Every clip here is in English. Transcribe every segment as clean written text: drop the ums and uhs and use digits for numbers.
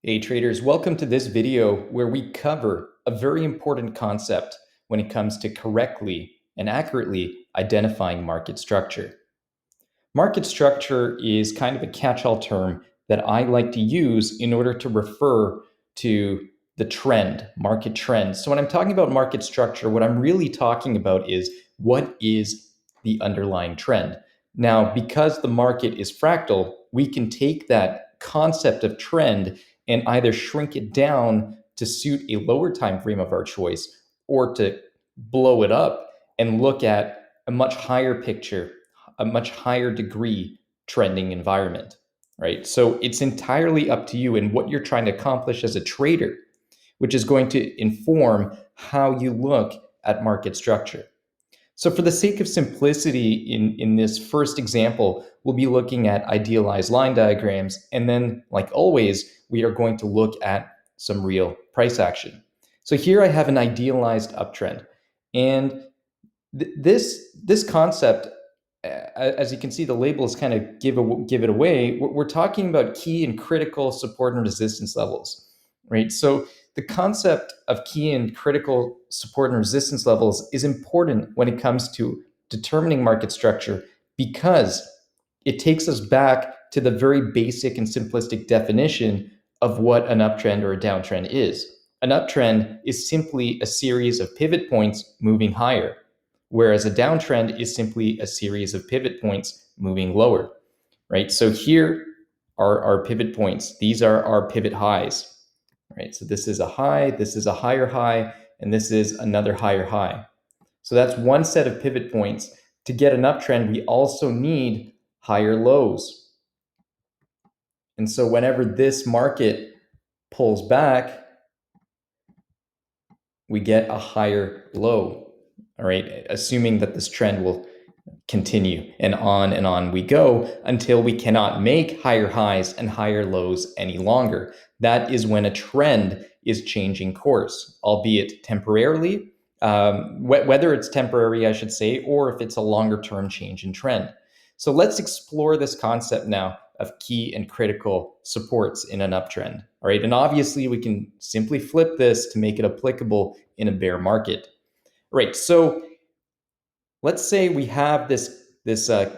Hey traders, welcome to this video where we cover a very important concept when it comes to correctly and accurately identifying market structure. Market structure is kind of a catch-all term that I like to use in order to refer to the trend, market trends. So when I'm talking about market structure, what I'm really talking about is what is the underlying trend. Now, because the market is fractal, we can take that concept of trend and either shrink it down to suit a lower time frame of our choice or to blow it up and look at a much higher picture, a much higher degree trending environment, right? So it's entirely up to you and what you're trying to accomplish as a trader, which is going to inform how you look at market structure. So for the sake of simplicity in this first example, we'll be looking at idealized line diagrams. And then, like always, we are going to look at some real price action. So here I have an idealized uptrend. And this concept, as you can see, the labels kind of give it away. We're talking about key and critical support and resistance levels, right? So the concept of key and critical support and resistance levels is important when it comes to determining market structure because it takes us back to the very basic and simplistic definition of what an uptrend or a downtrend is. An uptrend is simply a series of pivot points moving higher, whereas a downtrend is simply a series of pivot points moving lower, right? So here are our pivot points. These are our pivot highs, right? So this is a high, this is a higher high, and this is another higher high. So that's one set of pivot points. To get an uptrend, we also need higher lows. And so whenever this market pulls back, we get a higher low, all right? Assuming that this trend will continue and on we go until we cannot make higher highs and higher lows any longer. That is when a trend is changing course, albeit temporarily, whether it's temporary, I should say, or if it's a longer term change in trend. So let's explore this concept now of key and critical supports in an uptrend. All right, and obviously we can simply flip this to make it applicable in a bear market. All right, so let's say we have this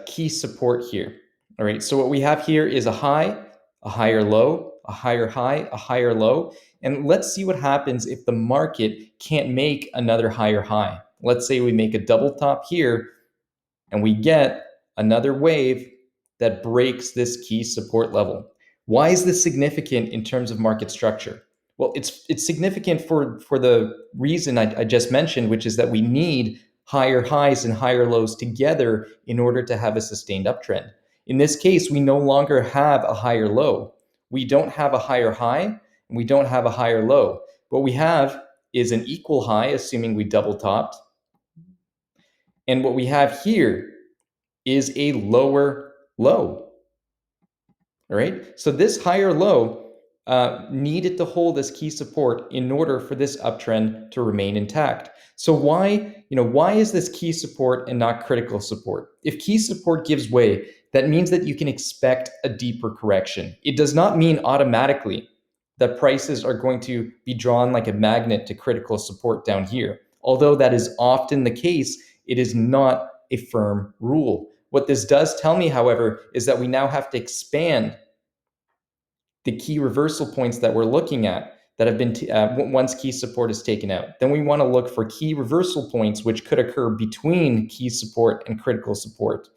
key support here. All right, so what we have here is a high, a higher low, a higher high, a higher low. And let's see what happens if the market can't make another higher high. Let's say we make a double top here and we get another wave that breaks this key support level. Why is this significant in terms of market structure? Well, it's significant for the reason I just mentioned, which is that we need higher highs and higher lows together in order to have a sustained uptrend. In this case, we no longer have a higher low. We don't have a higher high and we don't have a higher low. What we have is an equal high, assuming we double topped. And what we have here is a lower low. All right. So this higher low needed to hold this key support in order for this uptrend to remain intact. So why is this key support and not critical support? If key support gives way, that means that you can expect a deeper correction. It does not mean automatically that prices are going to be drawn like a magnet to critical support down here. Although that is often the case, it is not a firm rule. What this does tell me, however, is that we now have to expand the key reversal points that we're looking at that have been once key support is taken out. Then we want to look for key reversal points which could occur between key support and critical support.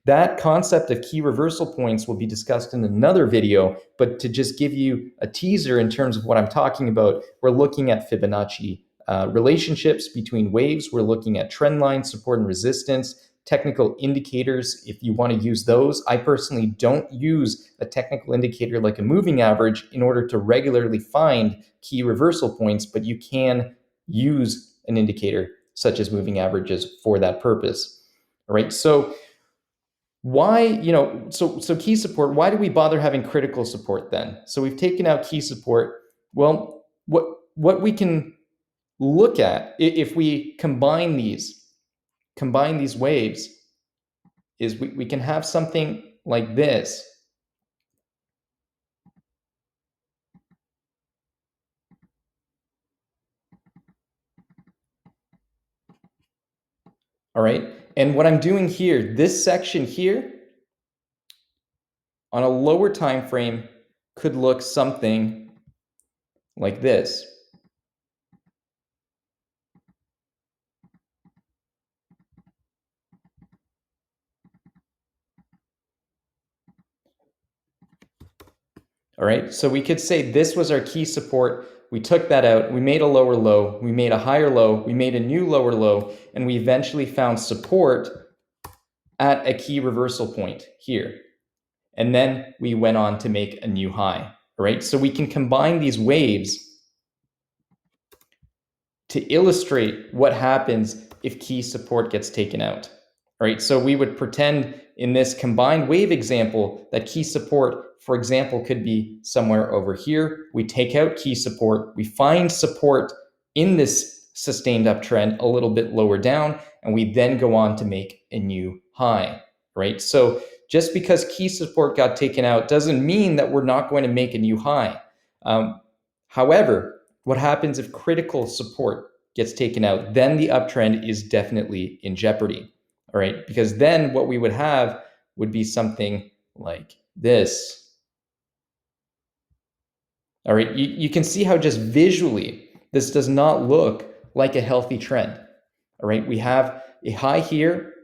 That concept of key reversal points will be discussed in another video, but to just give you a teaser in terms of what I'm talking about, we're looking at Fibonacci relationships between waves. We're looking at trend lines, support and resistance, technical indicators, if you want to use those. I personally don't use a technical indicator like a moving average in order to regularly find key reversal points, but you can use an indicator such as moving averages for that purpose. All right, so why, so key support, why do we bother having critical support then? So we've taken out key support. Well, what we can look at if we combine these waves is we can have something like this. All right. And what I'm doing here, this section here on a lower time frame could look something like this. All right, so we could say this was our key support. We took that out, we made a lower low, we made a higher low, we made a new lower low, and we eventually found support at a key reversal point here. And then we went on to make a new high. All right, so we can combine these waves to illustrate what happens if key support gets taken out. All right, so we would pretend in this combined wave example that key support, for example, could be somewhere over here. We take out key support, we find support in this sustained uptrend a little bit lower down, and we then go on to make a new high, right? So just because key support got taken out doesn't mean that we're not going to make a new high. However, what happens if critical support gets taken out? Then the uptrend is definitely in jeopardy. All right, because then what we would have would be something like this. All right, you can see how just visually this does not look like a healthy trend. All right, we have a high here,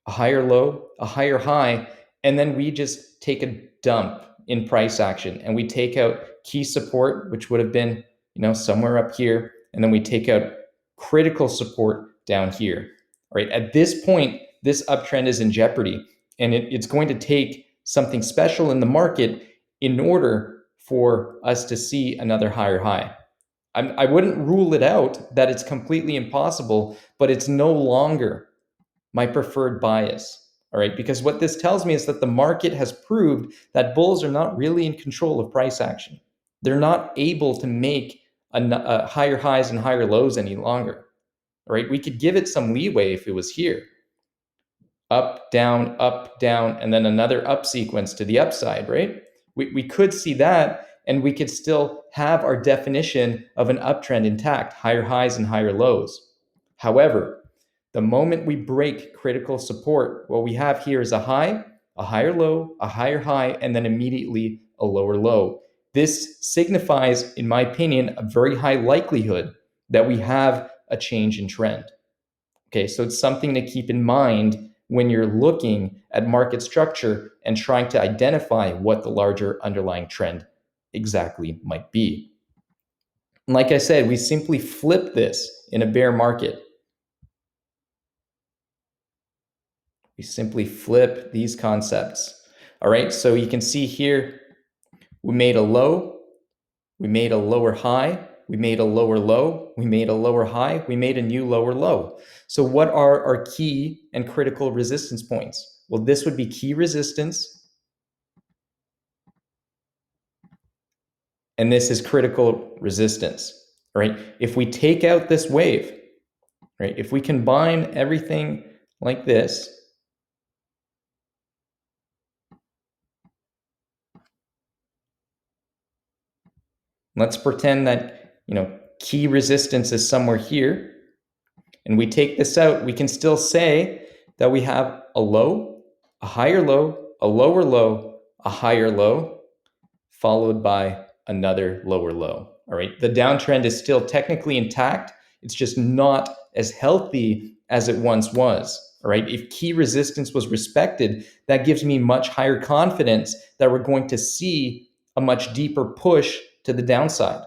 a higher low, a higher high, and then we just take a dump in price action and we take out key support, which would have been, somewhere up here, and then we take out critical support down here. All right, at this point, this uptrend is in jeopardy, and it's going to take something special in the market in order for us to see another higher high. I wouldn't rule it out that it's completely impossible, but it's no longer my preferred bias. All right, because what this tells me is that the market has proved that bulls are not really in control of price action. They're not able to make higher highs and higher lows any longer. All right, we could give it some leeway if it was here. Up, down, and then another up sequence to the upside, right? We could see that, and we could still have our definition of an uptrend intact, higher highs and higher lows. However, the moment we break critical support, what we have here is a high, a higher low, a higher high, and then immediately a lower low. This signifies, in my opinion, a very high likelihood that we have a change in trend. Okay, so it's something to keep in mind when you're looking at market structure and trying to identify what the larger underlying trend exactly might be. And like I said, we simply flip this in a bear market. We simply flip these concepts. All right, so you can see here, we made a low, we made a lower high, we made a lower low, we made a lower high, we made a new lower low. So what are our key and critical resistance points? Well, this would be key resistance, and this is critical resistance, right? If we take out this wave, right? If we combine everything like this, let's pretend that, key resistance is somewhere here, and we take this out, we can still say that we have a low, a higher low, a lower low, a higher low, followed by another lower low. All right, the downtrend is still technically intact. It's just not as healthy as it once was. All right, if key resistance was respected, that gives me much higher confidence that we're going to see a much deeper push to the downside.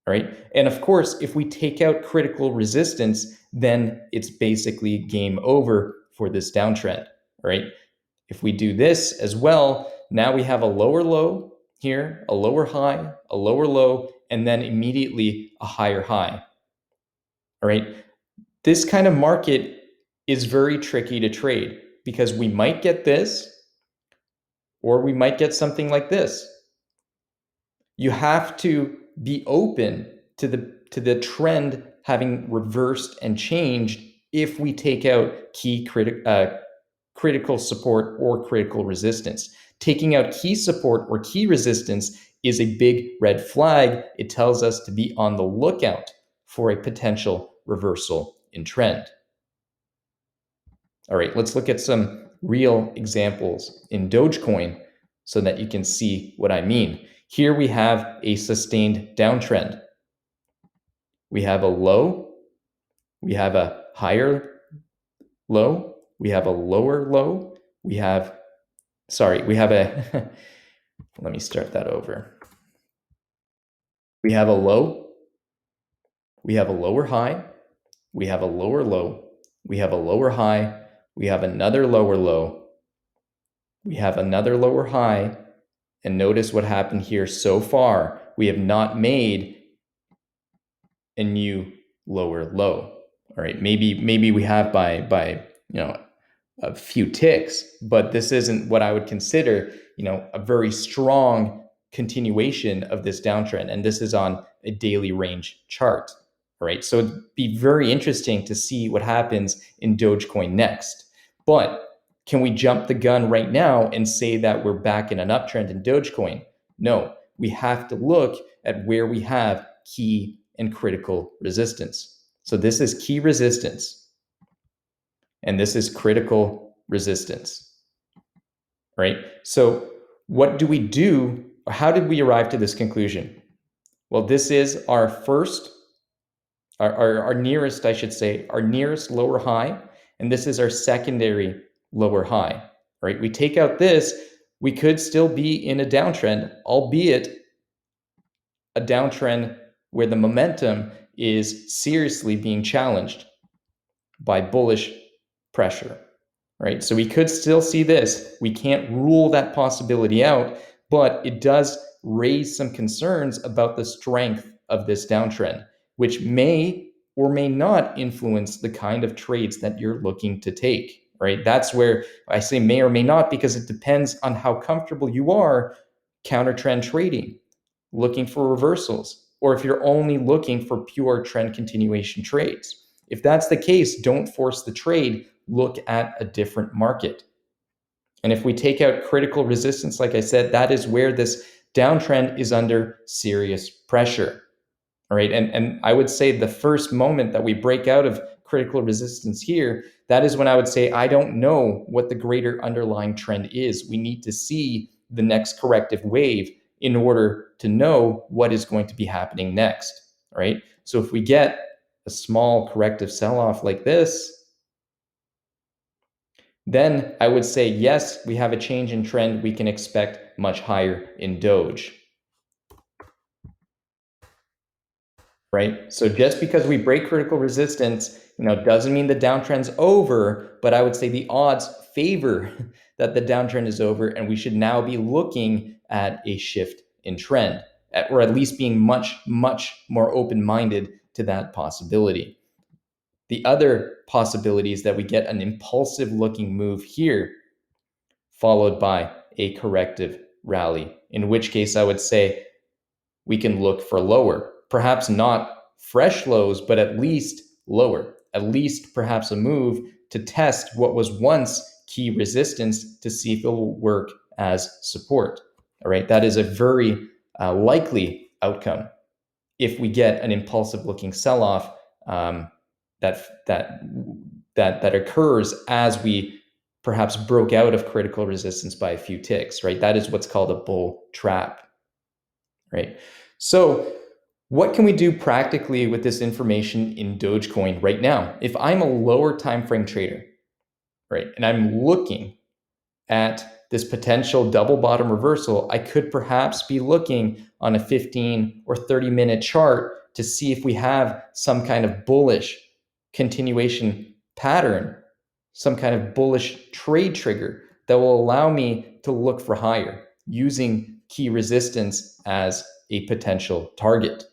All right, and of course, if we take out critical resistance, then it's basically game over for this downtrend. All right, if we do this as well, now we have a lower low here, a lower high, a lower low, and then immediately a higher high. All right, this kind of market is very tricky to trade because we might get this or we might get something like this. You have to be open to the trend having reversed and changed if we take out key critical support or critical resistance. Taking out key support or key resistance is a big red flag. It tells us to be on the lookout for a potential reversal in trend. All right, let's look at some real examples in Dogecoin so that you can see what I mean. Here we have a sustained downtrend. We have a low, we have a higher low, we have a lower low, we have a, let me start that over. We have a low, we have a lower high, we have a lower low, we have a lower high, we have another lower low, we have another lower high, and notice what happened here so far. We have not made a new lower low. All right, maybe we have by a few ticks, but this isn't what I would consider a very strong continuation of this downtrend, and this is on a daily range chart. All right, so it'd be very interesting to see what happens in Dogecoin next. But can we jump the gun right now and say that we're back in an uptrend in Dogecoin? No, we have to look at where we have key and critical resistance. So this is key resistance, and this is critical resistance, right? So what do we do? Or how did we arrive to this conclusion? Well, this is our first, our nearest, I should say, our nearest lower high, and this is our secondary lower high, right? We take out this, we could still be in a downtrend, albeit a downtrend where the momentum is seriously being challenged by bullish pressure, right? So we could still see this. We can't rule that possibility out, but it does raise some concerns about the strength of this downtrend, which may or may not influence the kind of trades that you're looking to take, right? That's where I say may or may not, because it depends on how comfortable you are counter trend trading, looking for reversals, or if you're only looking for pure trend continuation trades. If that's the case, don't force the trade, look at a different market. And if we take out critical resistance, like I said, that is where this downtrend is under serious pressure. All right. And I would say the first moment that we break out of critical resistance here, that is when I would say, I don't know what the greater underlying trend is. We need to see the next corrective wave in order to know what is going to be happening next. All right. So if we get a small corrective sell-off like this, then I would say, yes, we have a change in trend. We can expect much higher in Doge. Right? So just because we break critical resistance, doesn't mean the downtrend's over, but I would say the odds favor that the downtrend is over, and we should now be looking at a shift in trend, or at least being much, much more open-minded to that possibility. The other possibility is that we get an impulsive looking move here, followed by a corrective rally, in which case I would say we can look for lower, perhaps not fresh lows, but at least lower, at least perhaps a move to test what was once key resistance to see if it will work as support. All right, that is a very likely outcome if we get an impulsive looking sell-off that occurs as we perhaps broke out of critical resistance by a few ticks, right? That is what's called a bull trap, right? So what can we do practically with this information in Dogecoin right now? If I'm a lower time frame trader, right, and I'm looking at this potential double bottom reversal, I could perhaps be looking on a 15 or 30-minute chart to see if we have some kind of bullish continuation pattern, some kind of bullish trade trigger that will allow me to look for higher using key resistance as a potential target.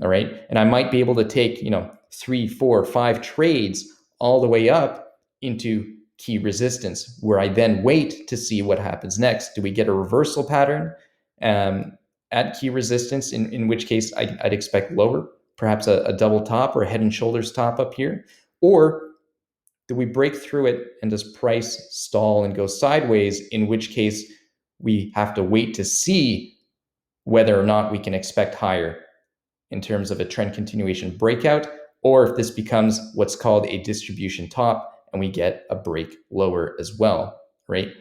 All right. And I might be able to take, 3, 4, 5 trades all the way up into key resistance, where I then wait to see what happens next. Do we get a reversal pattern at key resistance, in which case I'd expect lower, perhaps a double top or a head and shoulders top up here? Or do we break through it and does price stall and go sideways, in which case we have to wait to see whether or not we can expect higher in terms of a trend continuation breakout, or if this becomes what's called a distribution top, and we get a break lower as well, right?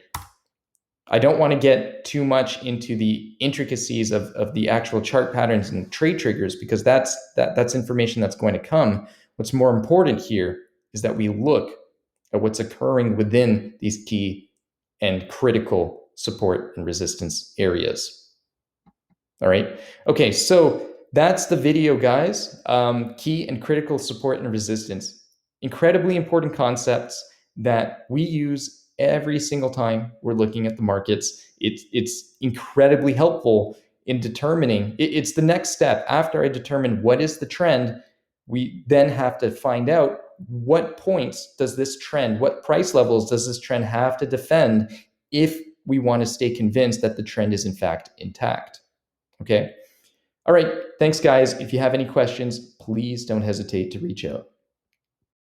I don't want to get too much into the intricacies of the actual chart patterns and trade triggers, because that's information that's going to come. What's more important here is that we look at what's occurring within these key and critical support and resistance areas. All right. Okay, so that's the video, guys. Key and critical support and resistance. Incredibly important concepts that we use every single time we're looking at the markets. It's incredibly helpful in determining, it's the next step. After I determine what is the trend, we then have to find out what points does this trend, what price levels does this trend have to defend if we want to stay convinced that the trend is in fact intact. Okay. All right. Thanks, guys. If you have any questions, please don't hesitate to reach out.